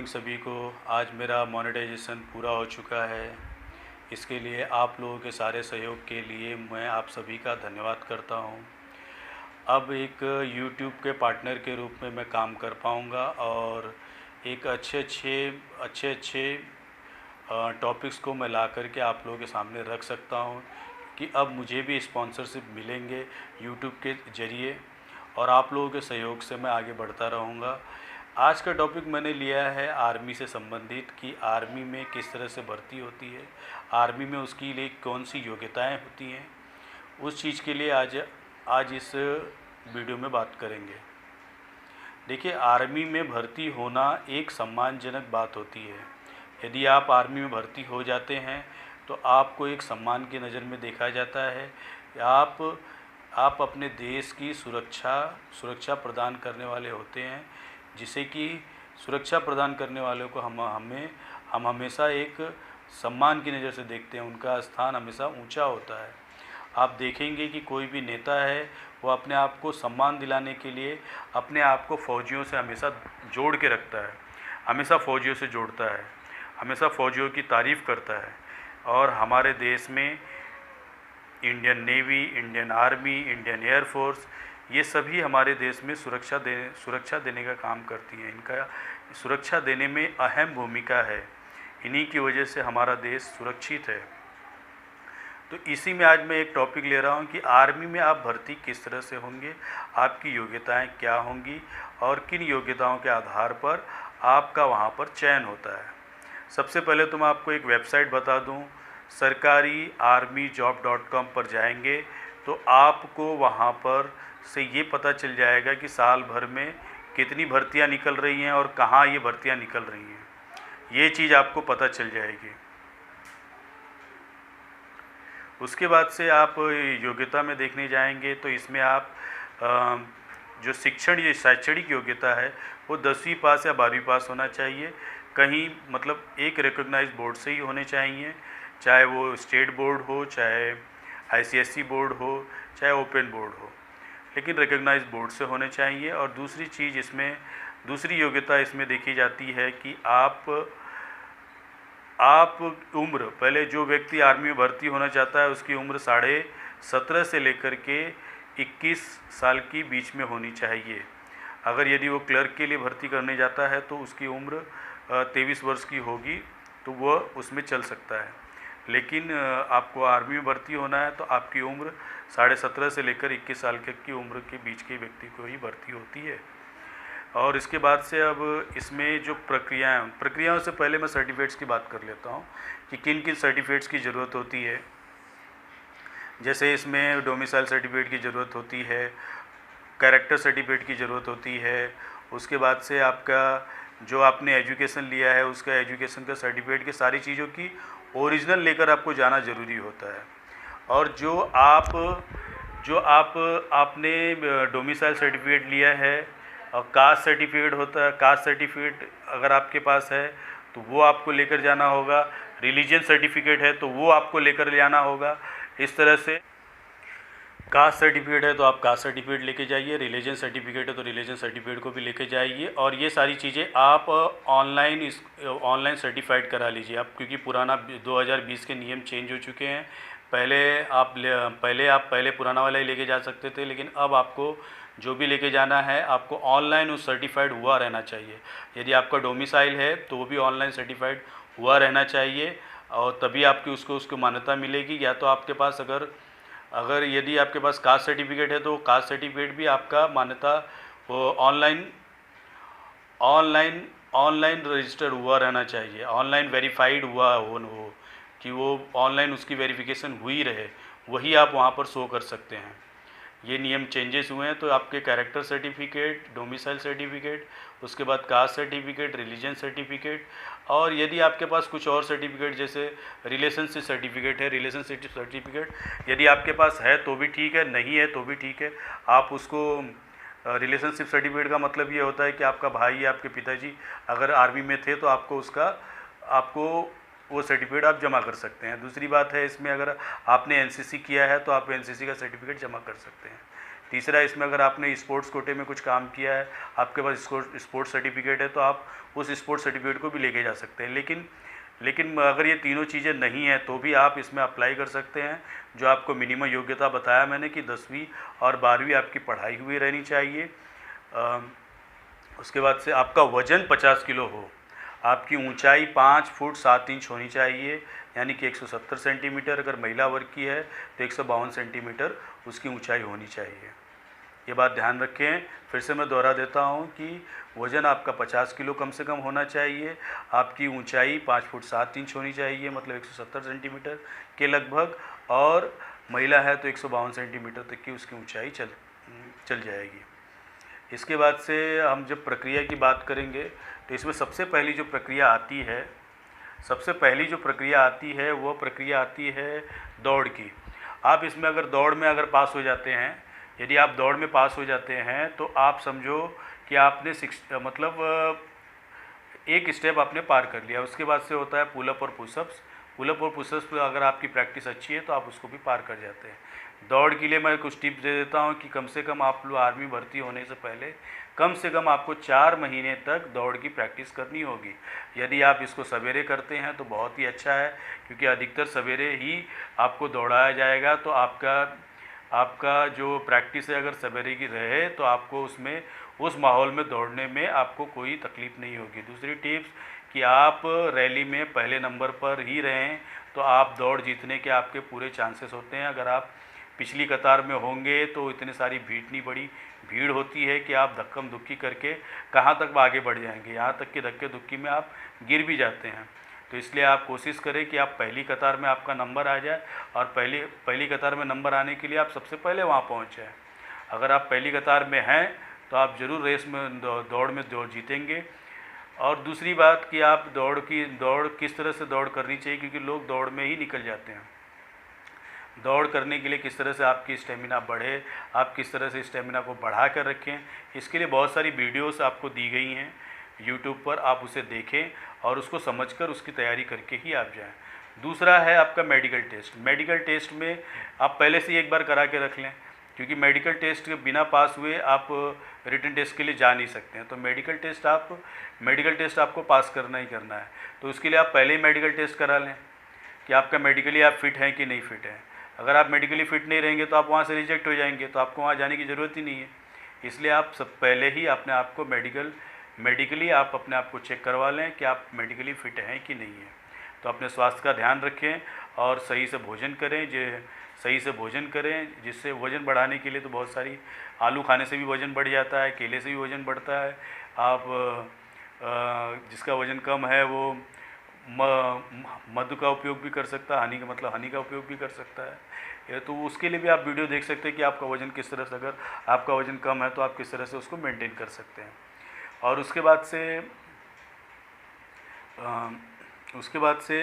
Morning सभी को। आज मेरा मोनेटाइजेशन पूरा हो चुका है। इसके लिए आप लोगों के सारे सहयोग के लिए मैं आप सभी का धन्यवाद करता हूँ। अब एक यूट्यूब के पार्टनर के रूप में मैं काम कर पाऊँगा और एक अच्छे टॉपिक्स को मैं ला करके आप लोगों के सामने रख सकता हूँ कि अब मुझे भी स्पॉन्सरशिप मिलेंगे यूट्यूब के ज़रिए और आप लोगों के सहयोग से मैं आगे बढ़ता रहूँगा। आज का टॉपिक मैंने लिया है आर्मी से संबंधित कि आर्मी में किस तरह से भर्ती होती है, आर्मी में उसके लिए कौन सी योग्यताएं होती हैं, उस चीज़ के लिए आज इस वीडियो में बात करेंगे। देखिए, आर्मी में भर्ती होना एक सम्मानजनक बात होती है। यदि आप आर्मी में भर्ती हो जाते हैं तो आपको एक सम्मान की नज़र में देखा जाता है। आप अपने देश की सुरक्षा प्रदान करने वाले होते हैं, जिसे कि सुरक्षा प्रदान करने वालों को हम हमेशा एक सम्मान की नज़र से देखते हैं। उनका स्थान हमेशा ऊंचा होता है। आप देखेंगे कि कोई भी नेता है वो अपने आप को सम्मान दिलाने के लिए अपने आप को फौजियों से हमेशा जोड़ के रखता है, हमेशा फौजियों से जोड़ता है, हमेशा फौजियों की तारीफ़ करता है। और हमारे देश में Indian navy, Indian army, Indian air force, ये सभी हमारे देश में सुरक्षा देने का काम करती हैं। इनका सुरक्षा देने में अहम भूमिका है। इन्हीं की वजह से हमारा देश सुरक्षित है। तो इसी में आज मैं एक टॉपिक ले रहा हूँ कि आर्मी में आप भर्ती किस तरह से होंगे, आपकी योग्यताएं क्या होंगी और किन योग्यताओं के आधार पर आपका वहाँ पर चयन होता है। सबसे पहले तो मैं आपको एक वेबसाइट बता दूँ, सरकारी armyjob.com पर जाएंगे तो आपको वहाँ पर से ये पता चल जाएगा कि साल भर में कितनी भर्तियाँ निकल रही हैं और कहाँ ये भर्तियाँ निकल रही हैं। ये चीज़ आपको पता चल जाएगी। उसके बाद से आप योग्यता में देखने जाएंगे तो इसमें आप जो शैक्षणिक योग्यता है वो 10वीं पास या 12वीं पास होना चाहिए। कहीं मतलब एक रिकॉग्नाइज बोर्ड से ही होने चाहिए, चाहे वो स्टेट बोर्ड हो, चाहे ICSE बोर्ड हो, चाहे ओपन बोर्ड हो, लेकिन रिकॉग्नाइज बोर्ड से होने चाहिए। और दूसरी योग्यता इसमें देखी जाती है कि आप उम्र, पहले जो व्यक्ति आर्मी में भर्ती होना चाहता है उसकी उम्र 17.5 से लेकर के 21 साल की बीच में होनी चाहिए। अगर यदि वो क्लर्क के लिए भर्ती करने जाता है तो उसकी उम्र 23 वर्ष की होगी तो वह उसमें चल सकता है। लेकिन आपको आर्मी में भर्ती होना है तो आपकी उम्र 17.5 से लेकर 21 साल तक की उम्र के बीच के व्यक्ति को ही भर्ती होती है। और इसके बाद से अब इसमें जो प्रक्रियाओं से पहले मैं सर्टिफिकेट्स की बात कर लेता हूँ कि किन किन सर्टिफिकेट्स की ज़रूरत होती है। जैसे इसमें डोमिसाइल सर्टिफिकेट की ज़रूरत होती है, कैरेक्टर सर्टिफिकेट की ज़रूरत होती है। उसके बाद से आपका जो आपने एजुकेशन लिया है उसका एजुकेशन का सर्टिफिकेट की सारी चीज़ों की ओरिजिनल लेकर आपको जाना ज़रूरी होता है। और जो आपने डोमिसाइल सर्टिफिकेट लिया है और कास्ट सर्टिफिकेट होता है, कास्ट सर्टिफिकेट अगर आपके पास है तो वो आपको लेकर जाना होगा। रिलीजन सर्टिफिकेट है तो वो आपको लेकर जाना होगा। इस तरह से कास्ट सर्टिफिकेट है तो आप कास्ट सर्टिफिकेट लेके जाइए, रिलीजन सर्टिफिकेट है तो रिलीजन सर्टिफिकेट को भी लेके जाइए। और ये सारी चीज़ें आप ऑनलाइन सर्टिफाइड करा लीजिए आप, क्योंकि पुराना 2020 के नियम चेंज हो चुके हैं। पहले पुराना वाला ही लेके जा सकते थे, लेकिन अब आपको जो भी लेके जाना है आपको ऑनलाइन उस सर्टिफाइड हुआ रहना चाहिए। यदि आपका डोमिसाइल है तो वो भी ऑनलाइन सर्टिफाइड हुआ रहना चाहिए और तभी आपकी उसको मान्यता मिलेगी। या तो आपके पास अगर यदि आपके पास कास्ट सर्टिफिकेट है तो कास्ट सर्टिफिकेट भी आपका मान्यता वो ऑनलाइन रजिस्टर हुआ रहना चाहिए, ऑनलाइन वेरीफाइड हुआ हो कि वो ऑनलाइन उसकी वेरिफिकेशन हुई रहे, वही आप वहाँ पर शो कर सकते हैं। ये नियम चेंजेस हुए हैं तो आपके कैरेक्टर सर्टिफिकेट, डोमिसाइल सर्टिफिकेट, उसके बाद कास्ट सर्टिफिकेट, रिलीजन सर्टिफिकेट, और यदि आपके पास कुछ और सर्टिफिकेट जैसे रिलेशनशिप सर्टिफिकेट है, रिलेशनशिप सर्टिफिकेट यदि आपके पास है तो भी ठीक है, नहीं है तो भी ठीक है। आप उसको रिलेशनशिप सर्टिफिकेट का मतलब ये होता है कि आपका भाई या आपके पिताजी अगर आर्मी में थे तो आपको वो सर्टिफिकेट आप जमा कर सकते हैं। दूसरी बात है, इसमें अगर आपने एनसीसी किया है तो आप एनसीसी का सर्टिफिकेट जमा कर सकते हैं। तीसरा, इसमें अगर आपने स्पोर्ट्स कोटे में कुछ काम किया है, आपके पास स्पोर्ट्स सर्टिफिकेट है, तो आप उस स्पोर्ट्स सर्टिफिकेट को भी लेके जा सकते हैं। लेकिन अगर ये तीनों चीज़ें नहीं हैं तो भी आप इसमें अप्लाई कर सकते हैं। जो आपको मिनिमम योग्यता बताया मैंने कि 10वीं और 12वीं आपकी पढ़ाई हुई रहनी चाहिए। उसके बाद से आपका वज़न 50 किलो हो, आपकी ऊंचाई 5 फुट 7 इंच होनी चाहिए, यानी कि 170 सेंटीमीटर। अगर महिला वर्ग की है तो 152 सेंटीमीटर उसकी ऊंचाई होनी चाहिए। ये बात ध्यान रखें। फिर से मैं दोहरा देता हूँ कि वज़न आपका 50 किलो कम से कम होना चाहिए, आपकी ऊंचाई 5 फुट 7 इंच होनी चाहिए, मतलब 170 सेंटीमीटर के लगभग, और महिला है तो 152 सेंटीमीटर तक की उसकी ऊंचाई चल जाएगी। इसके बाद से हम जब प्रक्रिया की बात करेंगे तो इसमें सबसे पहली जो प्रक्रिया आती है वो प्रक्रिया आती है दौड़ की। आप इसमें अगर दौड़ में अगर पास हो जाते हैं, यदि आप दौड़ में पास हो जाते हैं तो आप समझो कि आपने एक स्टेप आपने पार कर लिया। उसके बाद से होता है पुलअप और पुशअप्स। पुलअप और पुशअप्स पर अगर आपकी प्रैक्टिस अच्छी है तो आप उसको भी पार कर जाते हैं। दौड़ के लिए मैं कुछ टिप्स दे देता हूं कि कम से कम आप लोग आर्मी भर्ती होने से पहले कम से कम आपको 4 महीने तक दौड़ की प्रैक्टिस करनी होगी। यदि आप इसको सवेरे करते हैं तो बहुत ही अच्छा है, क्योंकि अधिकतर सवेरे ही आपको दौड़ाया जाएगा। तो आपका जो प्रैक्टिस है अगर सवेरे की रहे तो आपको उस माहौल में दौड़ने में आपको कोई तकलीफ़ नहीं होगी। दूसरी टिप्स कि आप रैली में पहले नंबर पर ही रहें तो आप दौड़ जीतने के आपके पूरे चांसेस होते हैं। अगर आप पिछली कतार में होंगे तो इतनी सारी बड़ी भीड़ होती है कि आप धक्कम धुक्की करके कहाँ तक आगे बढ़ जाएंगे, यहाँ तक कि धक्के धुक्की में आप गिर भी जाते हैं। तो इसलिए आप कोशिश करें कि आप पहली कतार में आपका नंबर आ जाए, और पहली कतार में नंबर आने के लिए आप सबसे पहले वहाँ पहुँच जाएँ। अगर आप पहली कतार में हैं तो आप ज़रूर रेस में दौड़ जीतेंगे। और दूसरी बात कि आप दौड़ किस तरह से दौड़ करनी चाहिए, क्योंकि लोग दौड़ में ही निकल जाते हैं। दौड़ करने के लिए किस तरह से आपकी स्टेमिना बढ़े, आप किस तरह से स्टेमिना को बढ़ा कर रखें, इसके लिए बहुत सारी वीडियोस आपको दी गई हैं यूट्यूब पर। आप उसे देखें और उसको समझकर उसकी तैयारी करके ही आप जाएं। दूसरा है आपका मेडिकल टेस्ट। मेडिकल टेस्ट में आप पहले से एक बार करा के रख लें, क्योंकि मेडिकल टेस्ट के बिना पास हुए आप रिटन टेस्ट के लिए जा नहीं सकते हैं। तो मेडिकल टेस्ट आपको पास करना ही करना है। तो उसके लिए आप पहले ही मेडिकल टेस्ट करा लें कि आपका मेडिकली आप फिट हैं कि नहीं फिट हैं। अगर आप मेडिकली फ़िट नहीं रहेंगे तो आप वहाँ से रिजेक्ट हो जाएंगे, तो आपको वहाँ जाने की ज़रूरत ही नहीं है। इसलिए आप सब पहले ही अपने आप को मेडिकली आप अपने आप को चेक करवा लें कि आप मेडिकली फ़िट हैं कि नहीं है। तो अपने स्वास्थ्य का ध्यान रखें और सही से भोजन करें, जिससे वज़न बढ़ाने के लिए तो बहुत सारी, आलू खाने से भी वज़न बढ़ जाता है, केले से भी वज़न बढ़ता है। आप जिसका वज़न कम है वो मधु का उपयोग भी कर सकता है, हनी का उपयोग भी कर सकता है। तो उसके लिए भी आप वीडियो देख सकते हैं कि आपका वज़न किस तरह से, अगर आपका वज़न कम है तो आप किस तरह से उसको मेंटेन कर सकते हैं। और उसके बाद से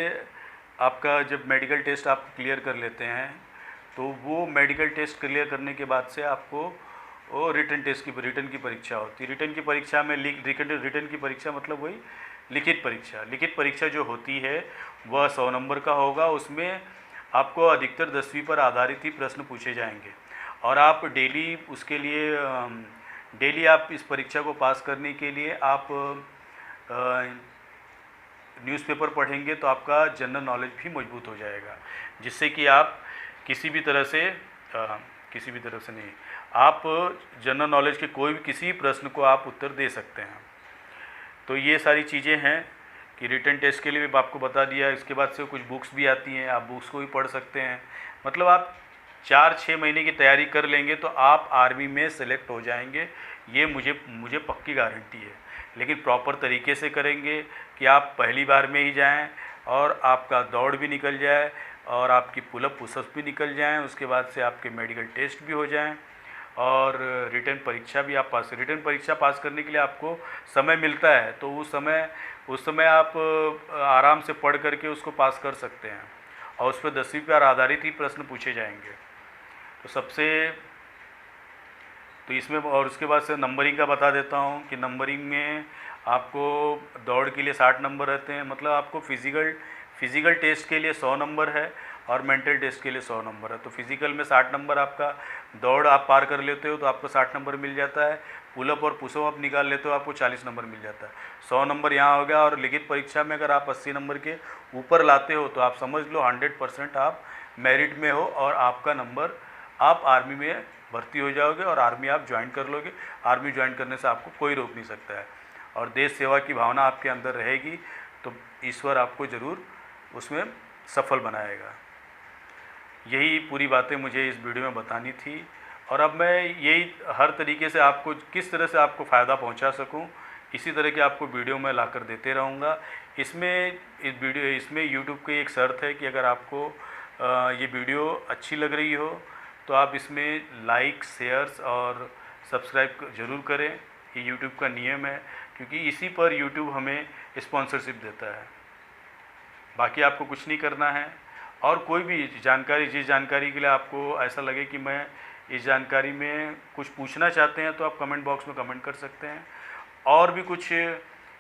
आपका जब मेडिकल टेस्ट आप क्लियर कर लेते हैं तो वो मेडिकल टेस्ट क्लियर करने के बाद से आपको वो रिटन की परीक्षा होती है। रिटन की परीक्षा में रिटन की परीक्षा मतलब वही लिखित परीक्षा जो होती है वह 100 नंबर का होगा। उसमें आपको अधिकतर 10वीं पर आधारित ही प्रश्न पूछे जाएंगे, और आप डेली आप इस परीक्षा को पास करने के लिए आप न्यूज़पेपर पढ़ेंगे तो आपका जनरल नॉलेज भी मजबूत हो जाएगा, जिससे कि आप किसी भी तरह से नहीं, आप जनरल नॉलेज के कोई भी किसी प्रश्न को आप उत्तर दे सकते हैं। तो ये सारी चीज़ें हैं कि रिटन टेस्ट के लिए भी आपको बता दिया। इसके बाद से कुछ बुक्स भी आती हैं, आप बुक्स को भी पढ़ सकते हैं। मतलब आप 4-6 महीने की तैयारी कर लेंगे तो आप आर्मी में सेलेक्ट हो जाएंगे, ये मुझे पक्की गारंटी है। लेकिन प्रॉपर तरीके से करेंगे कि आप पहली बार में ही जाएं और आपका दौड़ भी निकल जाए और आपकी पुलअप पुशअप भी निकल जाएं, उसके बाद से आपके मेडिकल टेस्ट भी हो जाएं और रिटन परीक्षा भी आप रिटन परीक्षा पास करने के लिए आपको समय मिलता है, तो उस समय आप आराम से पढ़ करके उसको पास कर सकते हैं और उस पर 10वीं पर आधारित ही प्रश्न पूछे जाएंगे। तो इसमें और उसके बाद से नंबरिंग का बता देता हूँ कि नंबरिंग में आपको दौड़ के लिए 60 नंबर रहते हैं। मतलब आपको फिज़िकल टेस्ट के लिए 100 नंबर है और मेंटल टेस्ट के लिए 100 नंबर है। तो फिज़िकल में 60 नंबर आपका, दौड़ आप पार कर लेते हो तो आपको 60 नंबर मिल जाता है, पुलअप और पुशअप आप निकाल लेते हो आपको 40 नंबर मिल जाता है। 100 नंबर यहाँ हो गया। और लिखित परीक्षा में अगर आप 80 नंबर के ऊपर लाते हो तो आप समझ लो 100% आप मेरिट में हो और आपका नंबर, आप आर्मी में भर्ती हो जाओगे और आर्मी आप ज्वाइन कर लोगे। आर्मी ज्वाइन करने से आपको कोई रोक नहीं सकता है और देश सेवा की भावना आपके अंदर रहेगी तो ईश्वर आपको ज़रूर उसमें सफल बनाएगा। यही पूरी बातें मुझे इस वीडियो में बतानी थी और अब मैं यही हर तरीके से आपको किस तरह से आपको फ़ायदा पहुंचा सकूं, इसी तरह के आपको वीडियो में लाकर देते रहूंगा। इसमें यूट्यूब की एक शर्त है कि अगर आपको ये वीडियो अच्छी लग रही हो तो आप इसमें लाइक, शेयर्स और सब्सक्राइब ज़रूर करें। ये यूट्यूब का नियम है क्योंकि इसी पर यूट्यूब हमें स्पॉन्सरशिप देता है। बाकी आपको कुछ नहीं करना है। और कोई भी जानकारी, जिस जानकारी के लिए आपको ऐसा लगे कि मैं इस जानकारी में कुछ पूछना चाहते हैं तो आप कमेंट बॉक्स में कमेंट कर सकते हैं। और भी कुछ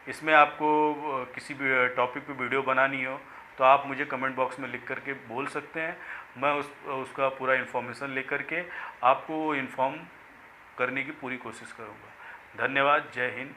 इसमें आपको किसी भी टॉपिक पे वीडियो बनानी हो तो आप मुझे कमेंट बॉक्स में लिख करके बोल सकते हैं। मैं उसका पूरा इन्फॉर्मेशन लेकर के आपको इन्फॉर्म करने की पूरी कोशिश करूँगा। धन्यवाद। जय हिंद।